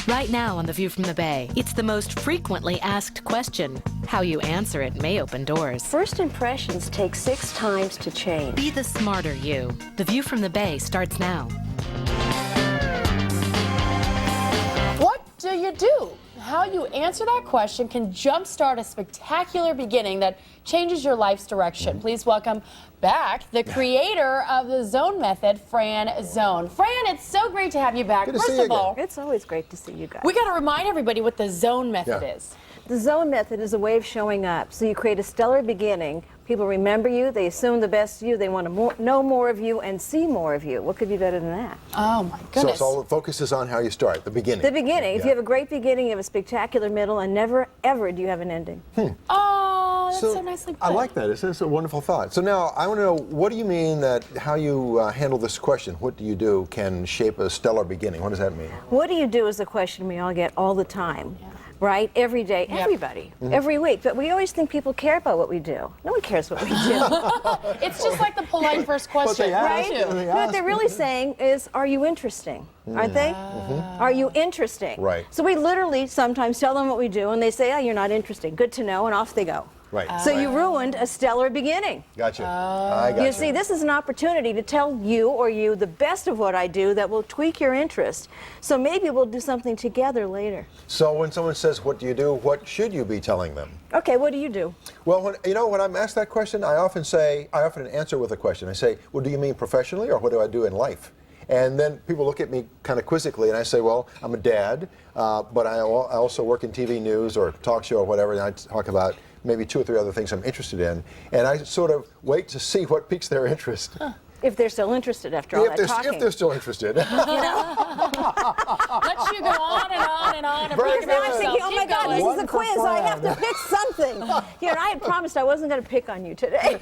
Right now on The View from the Bay, it's the most frequently asked question. How you answer it may open doors. First impressions take 6 times to change. Be the smarter you. The View from the Bay starts now. What do you do? How you answer that question can jumpstart a spectacular beginning that changes your life's direction. Please welcome back the creator of the Zone method, Fran Zone. Fran, it's so great to have you back. Good to First see you of all, It's always great to see you guys. we got to remind everybody what the Zone method is. The Zone method is a way of showing up. So you create a stellar beginning. People remember you. They assume the best of you. They want to know more of you and see more of you. What could be better than that? Oh my So goodness. it's all the focus is on how you start, the beginning. The beginning. If you have a great beginning, you have a spectacular middle, and never, ever do you have an ending. Oh, that's so nicely put. I like that. It's a wonderful thought. So now I want to know, what do you mean that how you handle this question, what do you do, can shape a stellar beginning? What does that mean? What do you do is a question we all get all the time. Right? Every day, everybody, every week. But we always think people care about what we do. No one cares what we do. It's just like the polite first question. they ask. Right? They What ask. they're really saying is, are you interesting? Aren't they? Are you interesting? Right. So we literally sometimes tell them what we do, and they say, oh, you're not interesting. Good to know, and off they go. Right. So you ruined a stellar beginning. Gotcha. I got you. You see, this is an opportunity to tell you the best of what I do that will tweak your interest. So maybe we'll do something together later. So when someone says, what do you do, what should you be telling them? Okay, what do you do? Well, when I'm asked that question, I often answer with a question. I say, well, do you mean professionally, or what do I do in life? And then people look at me kind of quizzically, and I say, well, I'm a dad, but I also work in TV news or talk show or whatever, and I talk about maybe 2 or 3 other things I'm interested in. And I sort of wait to see what piques their interest. If they're still interested after all that talking. If they're still interested. Let you go on and on and on. And Very Because now I'm good. thinking, oh my God, this One is a for quiz. I have to pick something. And I had promised I wasn't going to pick on you today.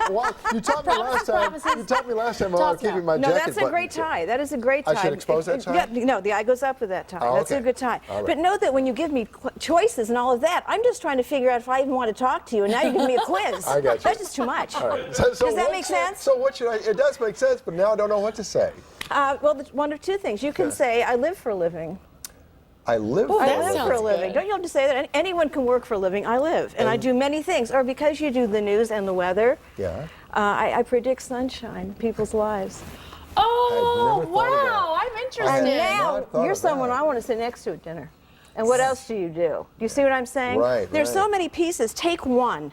Well, you taught me last time. You taught me last time about keeping my No, jacket that's a buttoned. great tie. That is a great tie. I should expose that tie? Yeah, no, the eye goes up with that tie. Oh, That's a okay. good tie. All right. But know that when you give me choices and all of that, I'm just trying to figure out if I even want to talk to you, and now you give me a quiz. I got you. That's just too much. All right. Does that make sense? So what should I? It does make sense, but now I don't know what to say. Well, one of 2 things. You can say, I live for a living. I live. Ooh, for that I live sounds for a living. good. Don't you have to say that? Anyone can work for a living. I live, and I do many things. Or because you do the news and the weather, Yeah. I predict sunshine in people's lives. Oh, I'd never thought of wow. that. I'm I interested. had And not now thought you're of someone that. I want to sit next to at dinner. And what else do? Do you see what I'm saying? Right, There's so right. many pieces. Take one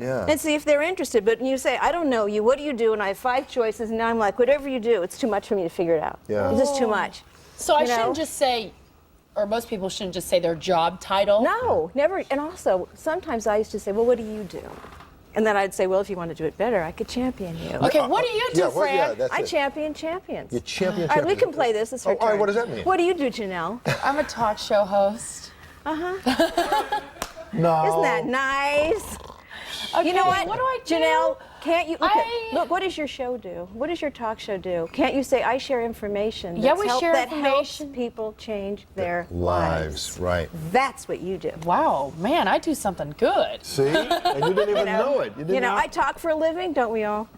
Yeah. and see if they're interested. But you say, I don't know you. What do you do? And I have 5 choices. And now I'm like, whatever you do, it's too much for me to figure it out. Yeah. It's just too much. So I You know? shouldn't just say, or most people shouldn't just say their job title. No, never. And also, sometimes I used to say, well, what do you do? And then I'd say, well, if you want to do it better, I could champion you. Okay, what do you do, Yeah, well, Fran? yeah, that's I it. champion champions. You champion. All right, we champions. can play this. It's her Oh, all right, turn. what does that mean? What do you do, Janelle? I'm a talk show host. No. Isn't that nice? Okay, You know what? What do I do? Janelle, can't you look, I- look, what does your show do? What does your talk show do? Can't you say I share information? Yeah, we share that helps information. people change their Lives, right. That's what you do. Wow, man, I do something good. See? And you didn't even know it. You didn't I talk for a living, don't we all?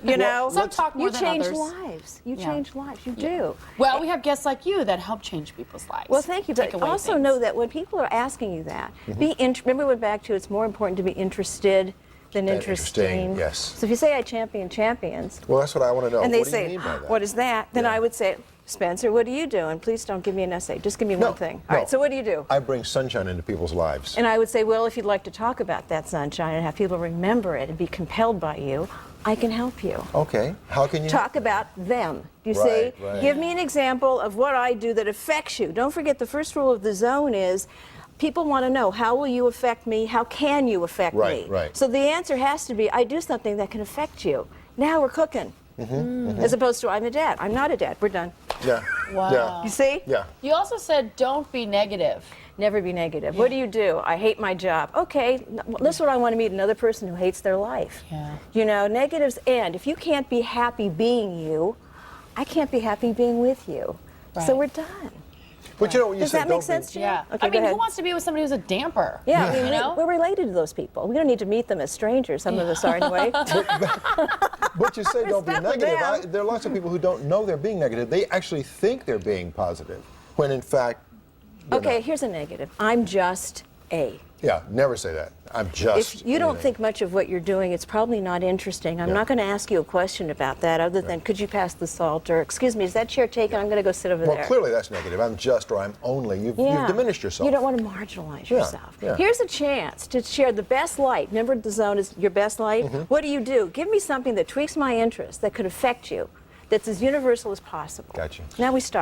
You know, Some talk more you than change others. lives. You Yeah. change lives. You do. Well, we have guests like you that help change people's lives. Well, thank you. Take But away also things. know that when people are asking you that, remember we went back to it's more important to be interested than interesting. yes. So if you say I champion champions, Well, that's what I want to know. and they what do you say, mean by that? what is that? Then Yeah. I would say, Spencer, what do you do? And please don't give me an essay. Just give me No, one thing. no. All right, so what do you do? I bring sunshine into people's lives. And I would say, well, if you'd like to talk about that sunshine and have people remember it and be compelled by you, I can help you. Okay. How can you Talk about them. You Right, see? right. Give me an example of what I do that affects you. Don't forget the first rule of the zone is people want to know, how will you affect me? How can you affect Right, me? right. So the answer has to be, I do something that can affect you. Now we're cooking. As opposed to, I'm a dad. I'm not a dad. We're done. Yeah. Wow. Yeah. You see? Yeah. You also said don't be negative. Never be negative. What do you do? I hate my job. Okay, this is what I want to meet, another person who hates their life. Yeah. You know, negatives end. If you can't be happy being you, I can't be happy being with you. Right. So we're done. But you know what you Does said, that make don't be- sense to you? Yeah. Okay, I mean, go who ahead. wants to be with somebody who's a damper? Yeah, You know? we're related to those people. We don't need to meet them as strangers. Some of us are anyway. But you say don't be stuck with negative. them. There are lots of people who don't know they're being negative. They actually think they're being positive. when in fact, you're Okay, not. here's a negative. I'm just A. Yeah, never say that. I'm just. If you don't anything. think much of what you're doing, it's probably not interesting. I'm Yeah. not going to ask you a question about that other than, could you pass the salt? Or, excuse me, is that chair taken? I'm going to go sit over Well, there. clearly that's negative. I'm just or I'm only. You've diminished yourself. You don't want to marginalize Yeah, yourself. yeah. Here's a chance to share the best light. Remember, the zone is your best light? Mm-hmm. What do? Give me something that tweaks my interest, that could affect you, that's as universal as possible. Gotcha. Now we start.